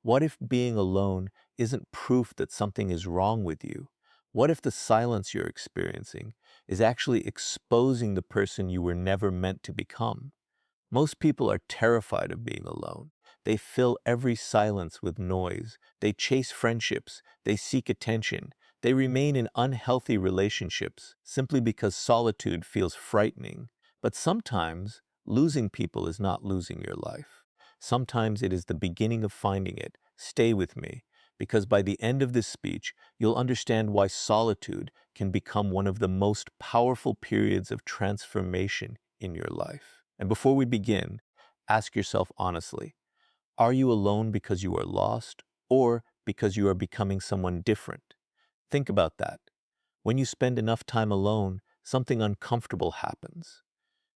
What if being alone isn't proof that something is wrong with you? What if the silence you're experiencing is actually exposing the person you were never meant to become? Most people are terrified of being alone. They fill every silence with noise. They chase friendships. They seek attention. They remain in unhealthy relationships simply because solitude feels frightening. But sometimes losing people is not losing your life. Sometimes it is the beginning of finding it. Stay with me, because by the end of this speech, you'll understand why solitude can become one of the most powerful periods of transformation in your life. And before we begin, ask yourself honestly, are you alone because you are lost or because you are becoming someone different? Think about that. When you spend enough time alone, something uncomfortable happens.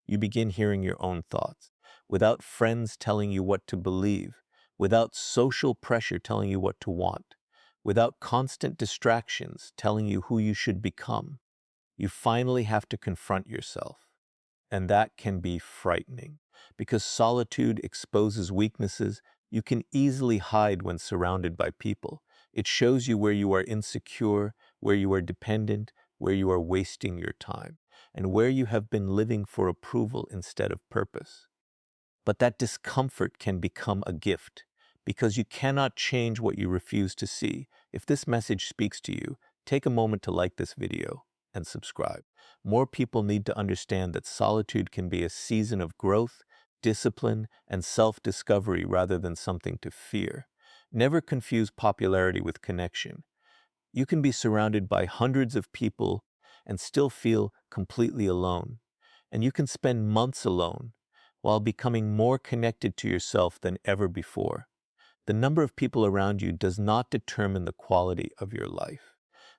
You begin hearing your own thoughts, without friends telling you what to believe, without social pressure telling you what to want, without constant distractions telling you who you should become. You finally have to confront yourself. And that can be frightening, because solitude exposes weaknesses you can easily hide when surrounded by people. It shows you where you are insecure, where you are dependent, where you are wasting your time, and where you have been living for approval instead of purpose. But that discomfort can become a gift, because you cannot change what you refuse to see. If this message speaks to you, take a moment to like this video and subscribe. More people need to understand that solitude can be a season of growth, discipline, and self-discovery rather than something to fear. Never confuse popularity with connection. You can be surrounded by hundreds of people and still feel completely alone. And you can spend months alone while becoming more connected to yourself than ever before. The number of people around you does not determine the quality of your life.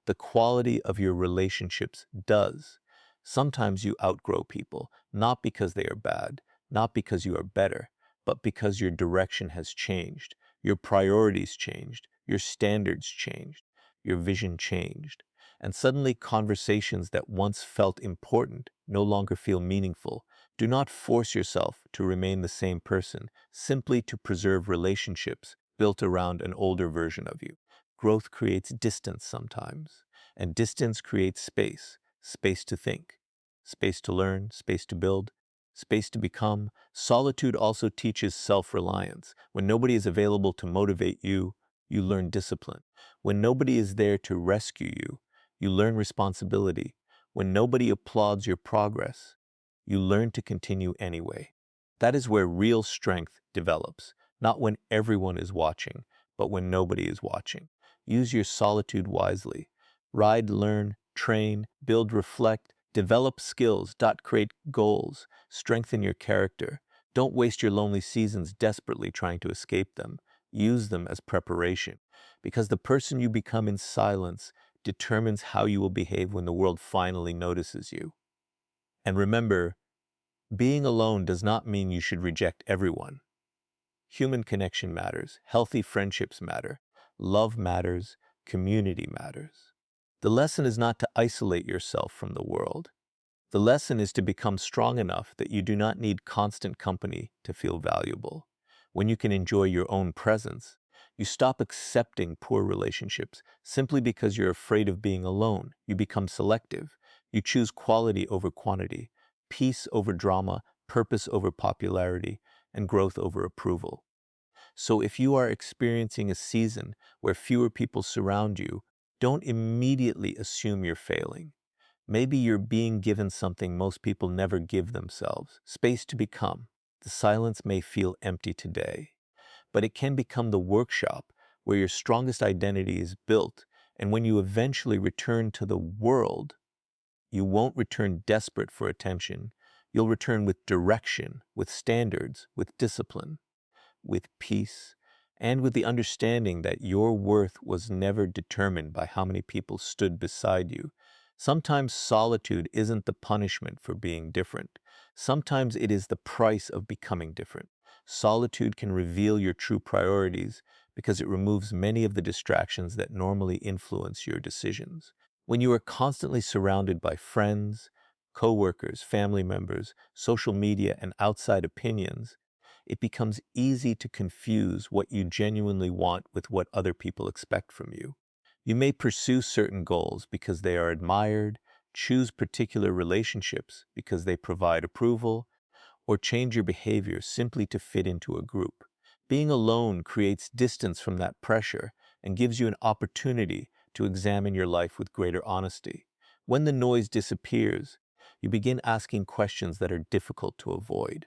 The quality of your relationships does. Sometimes you outgrow people, not because they are bad, not because you are better, but because your direction has changed, your priorities changed, your standards changed, your vision changed. And suddenly conversations that once felt important no longer feel meaningful. Do not force yourself to remain the same person simply to preserve relationships built around an older version of you. Growth creates distance sometimes, and distance creates space, space to think, space to learn, space to build, space to become. Solitude also teaches self-reliance. When nobody is available to motivate you, you learn discipline. When nobody is there to rescue you, you learn responsibility. When nobody applauds your progress, you learn to continue anyway. That is where real strength develops, not when everyone is watching, but when nobody is watching. Use your solitude wisely. Ride, learn, train, build, reflect, develop skills, create goals, strengthen your character. Don't waste your lonely seasons desperately trying to escape them. Use them as preparation, because the person you become in silence determines how you will behave when the world finally notices you. And remember, being alone does not mean you should reject everyone. Human connection matters, healthy friendships matter, love matters, community matters. The lesson is not to isolate yourself from the world. The lesson is to become strong enough that you do not need constant company to feel valuable. When you can enjoy your own presence, you stop accepting poor relationships simply because you're afraid of being alone. You become selective. You choose quality over quantity, peace over drama, purpose over popularity, and growth over approval. So if you are experiencing a season where fewer people surround you, don't immediately assume you're failing. Maybe you're being given something most people never give themselves, space to become. The silence may feel empty today, but it can become the workshop where your strongest identity is built. And when you eventually return to the world, you won't return desperate for attention. You'll return with direction, with standards, with discipline, with peace, and with the understanding that your worth was never determined by how many people stood beside you. Sometimes solitude isn't the punishment for being different. Sometimes it is the price of becoming different. Solitude can reveal your true priorities because it removes many of the distractions that normally influence your decisions. When you are constantly surrounded by friends, coworkers, family members, social media, and outside opinions, it becomes easy to confuse what you genuinely want with what other people expect from you. You may pursue certain goals because they are admired, choose particular relationships because they provide approval, or change your behavior simply to fit into a group. Being alone creates distance from that pressure and gives you an opportunity to examine your life with greater honesty. When the noise disappears, you begin asking questions that are difficult to avoid.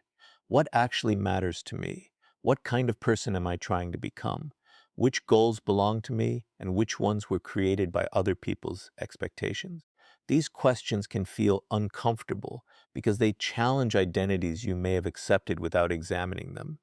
What actually matters to me? What kind of person am I trying to become? Which goals belong to me and which ones were created by other people's expectations? These questions can feel uncomfortable because they challenge identities you may have accepted without examining them.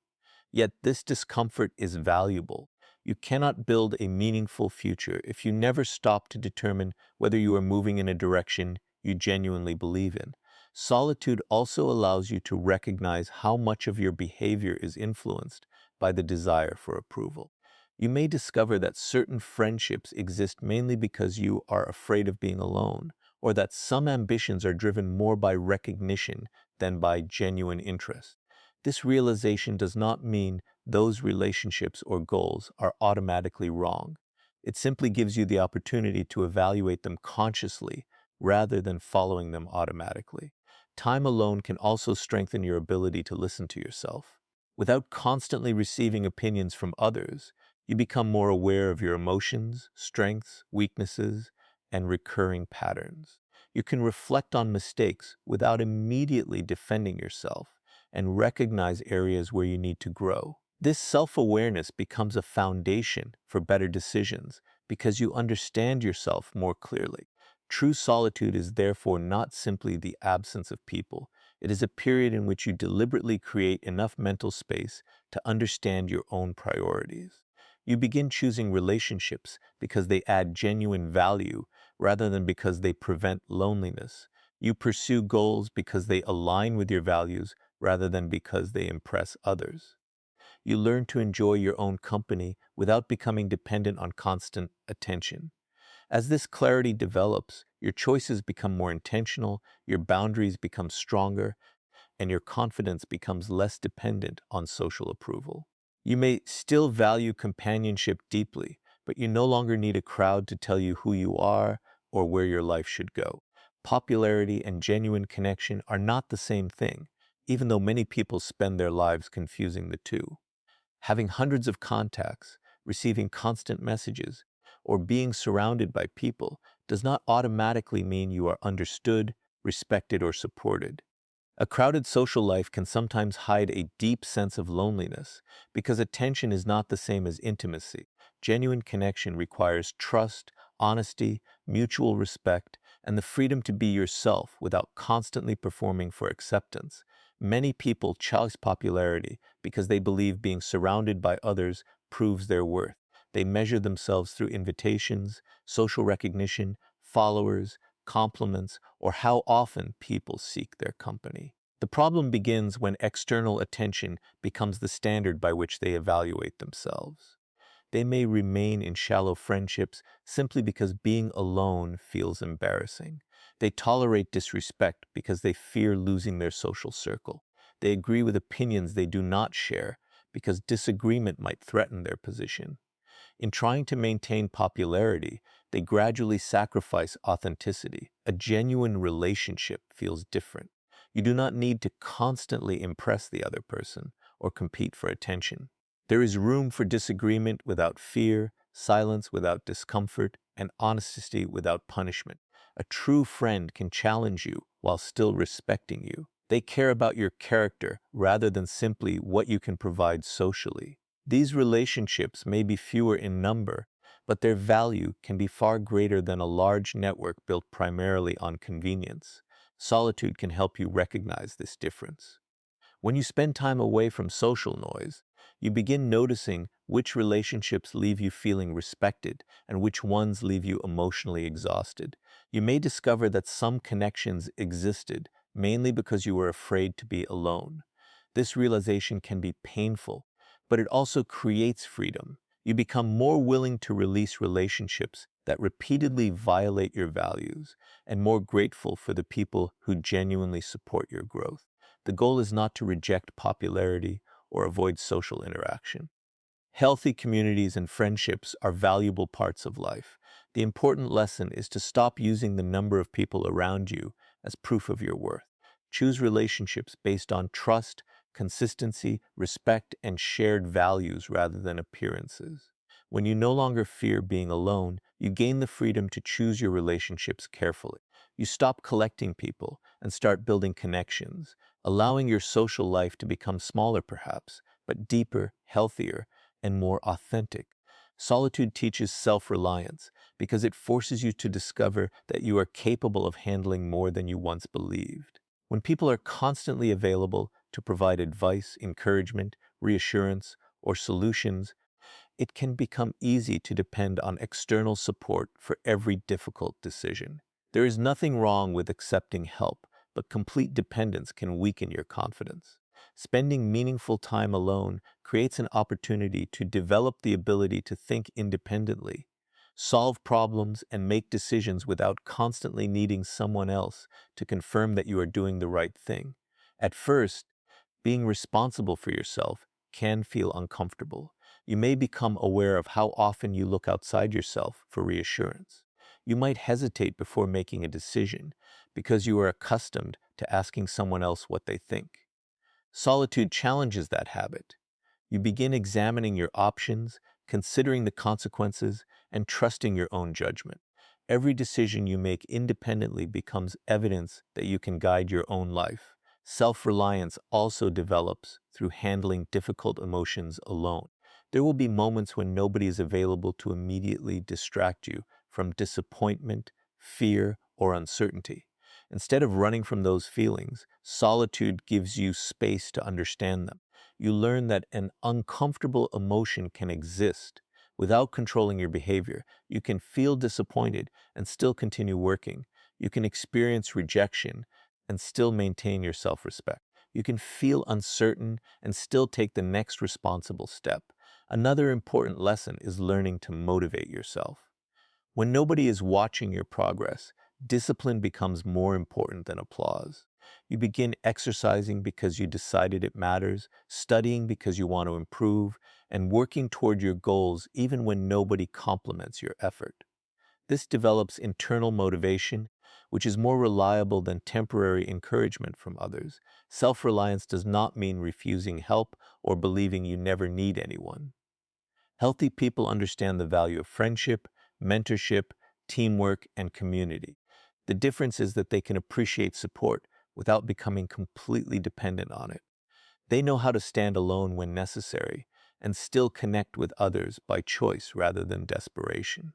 Yet this discomfort is valuable. You cannot build a meaningful future if you never stop to determine whether you are moving in a direction you genuinely believe in. Solitude also allows you to recognize how much of your behavior is influenced by the desire for approval. You may discover that certain friendships exist mainly because you are afraid of being alone, or that some ambitions are driven more by recognition than by genuine interest. This realization does not mean those relationships or goals are automatically wrong. It simply gives you the opportunity to evaluate them consciously rather than following them automatically. Time alone can also strengthen your ability to listen to yourself. Without constantly receiving opinions from others, you become more aware of your emotions, strengths, weaknesses, and recurring patterns. You can reflect on mistakes without immediately defending yourself and recognize areas where you need to grow. This self-awareness becomes a foundation for better decisions because you understand yourself more clearly. True solitude is therefore not simply the absence of people. It is a period in which you deliberately create enough mental space to understand your own priorities. You begin choosing relationships because they add genuine value rather than because they prevent loneliness. You pursue goals because they align with your values rather than because they impress others. You learn to enjoy your own company without becoming dependent on constant attention. As this clarity develops, your choices become more intentional, your boundaries become stronger, and your confidence becomes less dependent on social approval. You may still value companionship deeply, but you no longer need a crowd to tell you who you are or where your life should go. Popularity and genuine connection are not the same thing, even though many people spend their lives confusing the two. Having hundreds of contacts, receiving constant messages, or being surrounded by people does not automatically mean you are understood, respected, or supported. A crowded social life can sometimes hide a deep sense of loneliness because attention is not the same as intimacy. Genuine connection requires trust, honesty, mutual respect, and the freedom to be yourself without constantly performing for acceptance. Many people chase popularity because they believe being surrounded by others proves their worth. They measure themselves through invitations, social recognition, followers, compliments, or how often people seek their company. The problem begins when external attention becomes the standard by which they evaluate themselves. They may remain in shallow friendships simply because being alone feels embarrassing. They tolerate disrespect because they fear losing their social circle. They agree with opinions they do not share because disagreement might threaten their position. In trying to maintain popularity, they gradually sacrifice authenticity. A genuine relationship feels different. You do not need to constantly impress the other person or compete for attention. There is room for disagreement without fear, silence without discomfort, and honesty without punishment. A true friend can challenge you while still respecting you. They care about your character rather than simply what you can provide socially. These relationships may be fewer in number, but their value can be far greater than a large network built primarily on convenience. Solitude can help you recognize this difference. When you spend time away from social noise, you begin noticing which relationships leave you feeling respected and which ones leave you emotionally exhausted. You may discover that some connections existed mainly because you were afraid to be alone. This realization can be painful, but it also creates freedom. You become more willing to release relationships that repeatedly violate your values and more grateful for the people who genuinely support your growth. The goal is not to reject popularity or avoid social interaction. Healthy communities and friendships are valuable parts of life. The important lesson is to stop using the number of people around you as proof of your worth. Choose relationships based on trust, consistency, respect, and shared values rather than appearances. When you no longer fear being alone, you gain the freedom to choose your relationships carefully. You stop collecting people and start building connections, allowing your social life to become smaller perhaps, but deeper, healthier, and more authentic. Solitude teaches self-reliance because it forces you to discover that you are capable of handling more than you once believed. When people are constantly available to provide advice, encouragement, reassurance, or solutions, it can become easy to depend on external support for every difficult decision. There is nothing wrong with accepting help, but complete dependence can weaken your confidence. Spending meaningful time alone creates an opportunity to develop the ability to think independently, solve problems, and make decisions without constantly needing someone else to confirm that you are doing the right thing. At first, being responsible for yourself can feel uncomfortable. You may become aware of how often you look outside yourself for reassurance. You might hesitate before making a decision because you are accustomed to asking someone else what they think. Solitude challenges that habit. You begin examining your options, considering the consequences, and trusting your own judgment. Every decision you make independently becomes evidence that you can guide your own life. Self-reliance also develops through handling difficult emotions alone. There will be moments when nobody is available to immediately distract you from disappointment, fear, or uncertainty. Instead of running from those feelings, solitude gives you space to understand them. You learn that an uncomfortable emotion can exist without controlling your behavior. You can feel disappointed and still continue working. You can experience rejection and still maintain your self-respect. You can feel uncertain and still take the next responsible step. Another important lesson is learning to motivate yourself. When nobody is watching your progress, discipline becomes more important than applause. You begin exercising because you decided it matters, studying because you want to improve, and working toward your goals even when nobody compliments your effort. This develops internal motivation, which is more reliable than temporary encouragement from others. Self-reliance does not mean refusing help or believing you never need anyone. Healthy people understand the value of friendship, mentorship, teamwork, and community. The difference is that they can appreciate support without becoming completely dependent on it. They know how to stand alone when necessary and still connect with others by choice rather than desperation.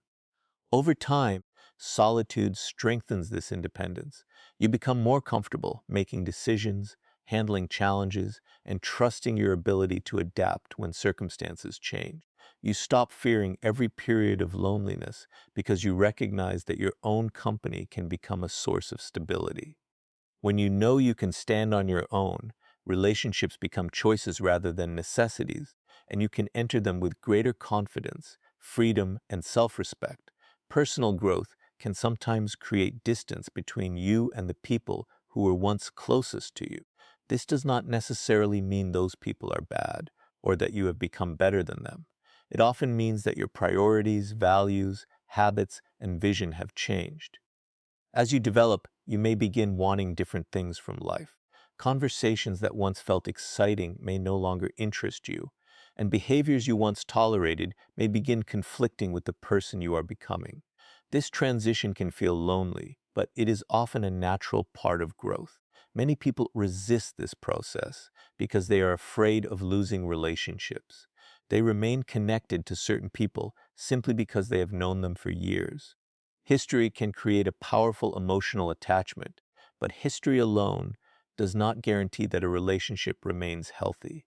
Over time, solitude strengthens this independence. You become more comfortable making decisions, handling challenges, and trusting your ability to adapt when circumstances change. You stop fearing every period of loneliness because you recognize that your own company can become a source of stability. When you know you can stand on your own, relationships become choices rather than necessities, and you can enter them with greater confidence, freedom, and self-respect. Personal growth can sometimes create distance between you and the people who were once closest to you. This does not necessarily mean those people are bad or that you have become better than them. It often means that your priorities, values, habits, and vision have changed. As you develop, you may begin wanting different things from life. Conversations that once felt exciting may no longer interest you, and behaviors you once tolerated may begin conflicting with the person you are becoming. This transition can feel lonely, but it is often a natural part of growth. Many people resist this process because they are afraid of losing relationships. They remain connected to certain people simply because they have known them for years. History can create a powerful emotional attachment, but history alone does not guarantee that a relationship remains healthy.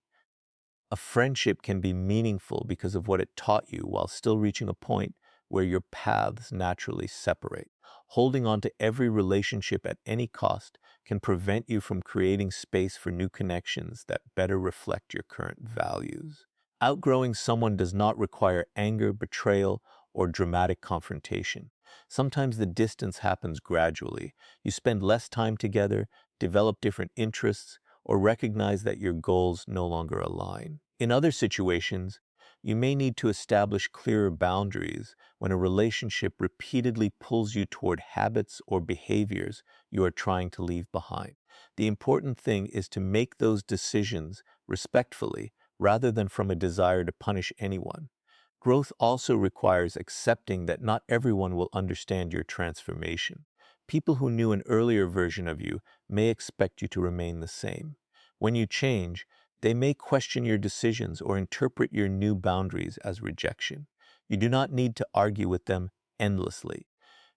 A friendship can be meaningful because of what it taught you while still reaching a point where your paths naturally separate. Holding on to every relationship at any cost can prevent you from creating space for new connections that better reflect your current values. Outgrowing someone does not require anger, betrayal, or dramatic confrontation. Sometimes the distance happens gradually. You spend less time together, develop different interests, or recognize that your goals no longer align. In other situations, you may need to establish clearer boundaries when a relationship repeatedly pulls you toward habits or behaviors you are trying to leave behind. The important thing is to make those decisions respectfully rather than from a desire to punish anyone. Growth also requires accepting that not everyone will understand your transformation. People who knew an earlier version of you may expect you to remain the same. When you change, they may question your decisions or interpret your new boundaries as rejection. You do not need to argue with them endlessly.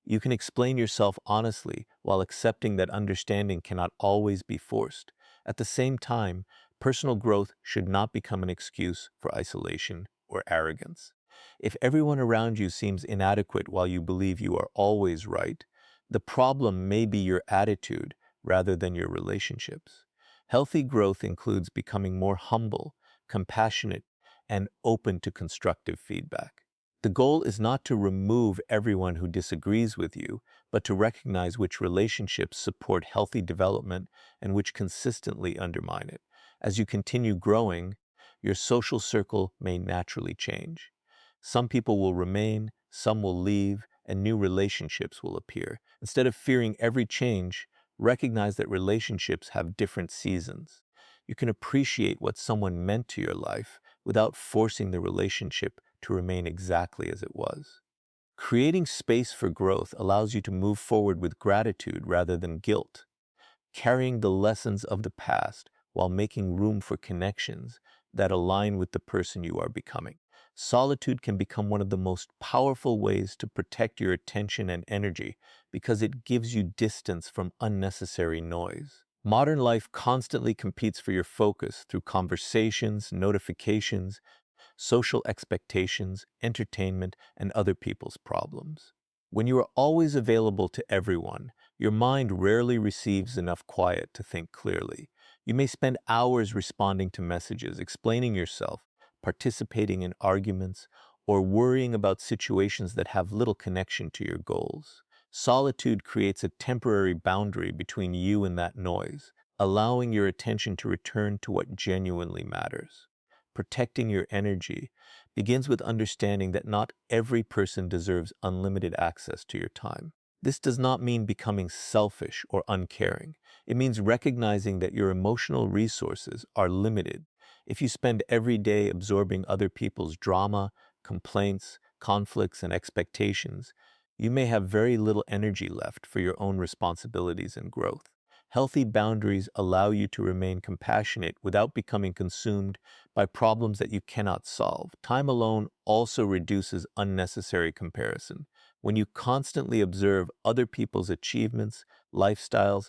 You can explain yourself honestly while accepting that understanding cannot always be forced. At the same time, personal growth should not become an excuse for isolation or arrogance. If everyone around you seems inadequate while you believe you are always right, the problem may be your attitude rather than your relationships. Healthy growth includes becoming more humble, compassionate, and open to constructive feedback. The goal is not to remove everyone who disagrees with you, but to recognize which relationships support healthy development and which consistently undermine it. As you continue growing, your social circle may naturally change. Some people will remain, some will leave, and new relationships will appear. Instead of fearing every change, recognize that relationships have different seasons. You can appreciate what someone meant to your life without forcing the relationship to remain exactly as it was. Creating space for growth allows you to move forward with gratitude rather than guilt, carrying the lessons of the past while making room for connections that align with the person you are becoming. Solitude can become one of the most powerful ways to protect your attention and energy because it gives you distance from unnecessary noise. Modern life constantly competes for your focus through conversations, notifications, social expectations, entertainment, and other people's problems. When you are always available to everyone, your mind rarely receives enough quiet to think clearly. You may spend hours responding to messages, explaining yourself, participating in arguments, or worrying about situations that have little connection to your goals. Solitude creates a temporary boundary between you and that noise, allowing your attention to return to what genuinely matters. Protecting your energy begins with understanding that not every person deserves unlimited access to your time. This does not mean becoming selfish or uncaring. It means recognizing that your emotional resources are limited. If you spend every day absorbing other people's drama, complaints, conflicts, and expectations, you may have very little energy left for your own responsibilities and growth. Healthy boundaries allow you to remain compassionate without becoming consumed by problems that you cannot solve. Time alone also reduces unnecessary comparison. When you constantly observe other people's achievements, lifestyles,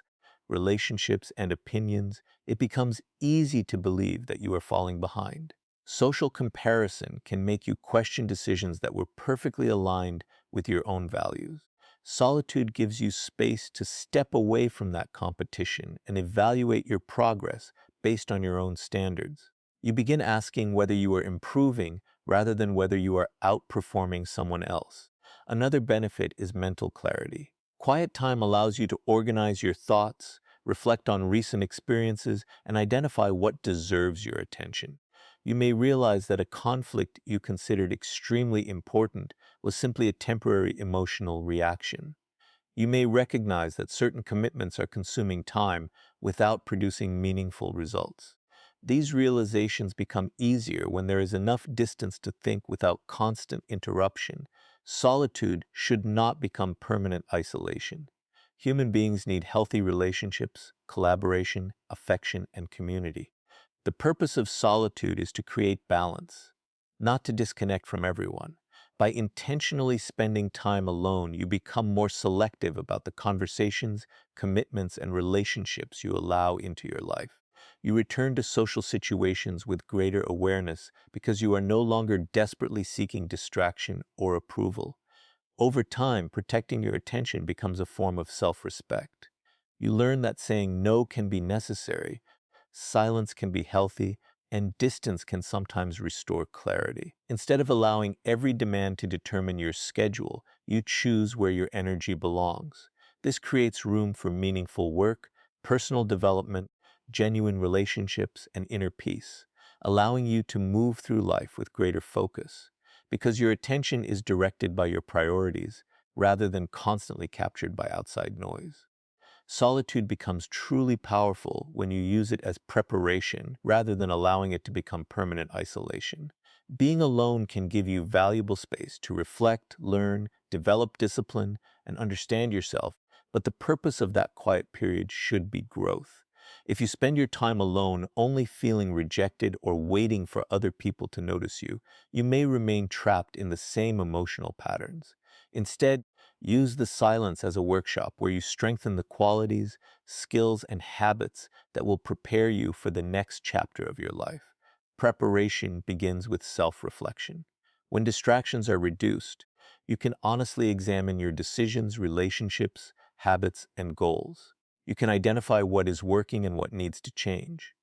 relationships, and opinions, it becomes easy to believe that you are falling behind. Social comparison can make you question decisions that were perfectly aligned with your own values. Solitude gives you space to step away from that competition and evaluate your progress based on your own standards. You begin asking whether you are improving rather than whether you are outperforming someone else. Another benefit is mental clarity. Quiet time allows you to organize your thoughts, reflect on recent experiences, and identify what deserves your attention. You may realize that a conflict you considered extremely important was simply a temporary emotional reaction. You may recognize that certain commitments are consuming time without producing meaningful results. These realizations become easier when there is enough distance to think without constant interruption. Solitude should not become permanent isolation. Human beings need healthy relationships, collaboration, affection, and community. The purpose of solitude is to create balance, not to disconnect from everyone. By intentionally spending time alone, you become more selective about the conversations, commitments, and relationships you allow into your life. You return to social situations with greater awareness because you are no longer desperately seeking distraction or approval. Over time, protecting your attention becomes a form of self-respect. You learn that saying no can be necessary, silence can be healthy, and distance can sometimes restore clarity. Instead of allowing every demand to determine your schedule, you choose where your energy belongs. This creates room for meaningful work, personal development, genuine relationships, and inner peace, allowing you to move through life with greater focus, because your attention is directed by your priorities rather than constantly captured by outside noise. Solitude becomes truly powerful when you use it as preparation rather than allowing it to become permanent isolation. Being alone can give you valuable space to reflect, learn, develop discipline, and understand yourself, but the purpose of that quiet period should be growth. If you spend your time alone only feeling rejected or waiting for other people to notice you, you may remain trapped in the same emotional patterns. Instead, use the silence as a workshop where you strengthen the qualities, skills, and habits that will prepare you for the next chapter of your life. Preparation begins with self-reflection. When distractions are reduced, you can honestly examine your decisions, relationships, habits, and goals. You can identify what is working and what needs to change.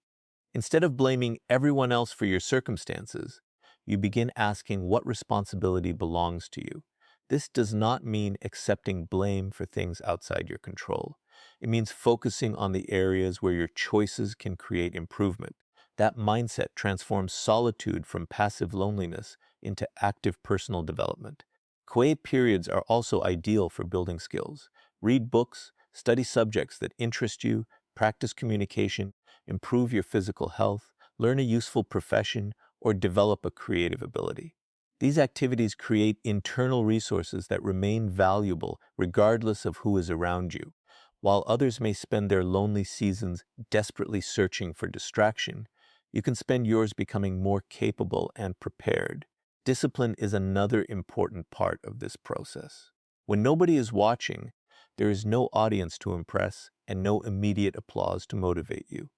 Instead of blaming everyone else for your circumstances, you begin asking what responsibility belongs to you. This does not mean accepting blame for things outside your control. It means focusing on the areas where your choices can create improvement. That mindset transforms solitude from passive loneliness into active personal development. Quiet periods are also ideal for building skills. Read books, study subjects that interest you, practice communication, improve your physical health, learn a useful profession, or develop a creative ability. These activities create internal resources that remain valuable regardless of who is around you. While others may spend their lonely seasons desperately searching for distraction, you can spend yours becoming more capable and prepared. Discipline is another important part of this process. When nobody is watching, there is no audience to impress and no immediate applause to motivate you.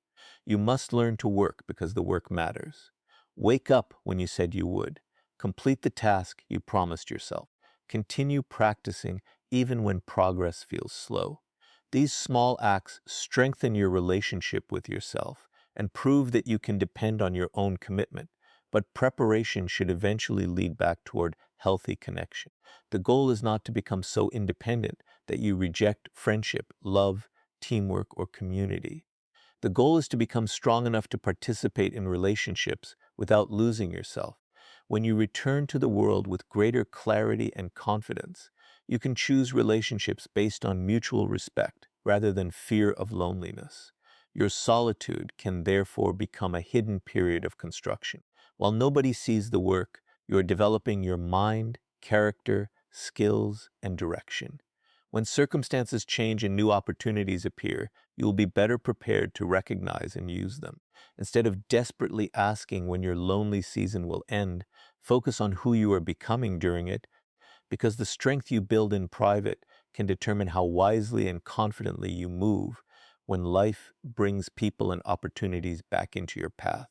You must learn to work because the work matters. Wake up when you said you would. Complete the task you promised yourself. Continue practicing even when progress feels slow. These small acts strengthen your relationship with yourself and prove that you can depend on your own commitment. But preparation should eventually lead back toward healthy connection. The goal is not to become so independent that you reject friendship, love, teamwork, or community. The goal is to become strong enough to participate in relationships without losing yourself. When you return to the world with greater clarity and confidence, you can choose relationships based on mutual respect rather than fear of loneliness. Your solitude can therefore become a hidden period of construction. While nobody sees the work, you are developing your mind, character, skills, and direction. When circumstances change and new opportunities appear, you will be better prepared to recognize and use them. Instead of desperately asking when your lonely season will end, focus on who you are becoming during it, because the strength you build in private can determine how wisely and confidently you move when life brings people and opportunities back into your path.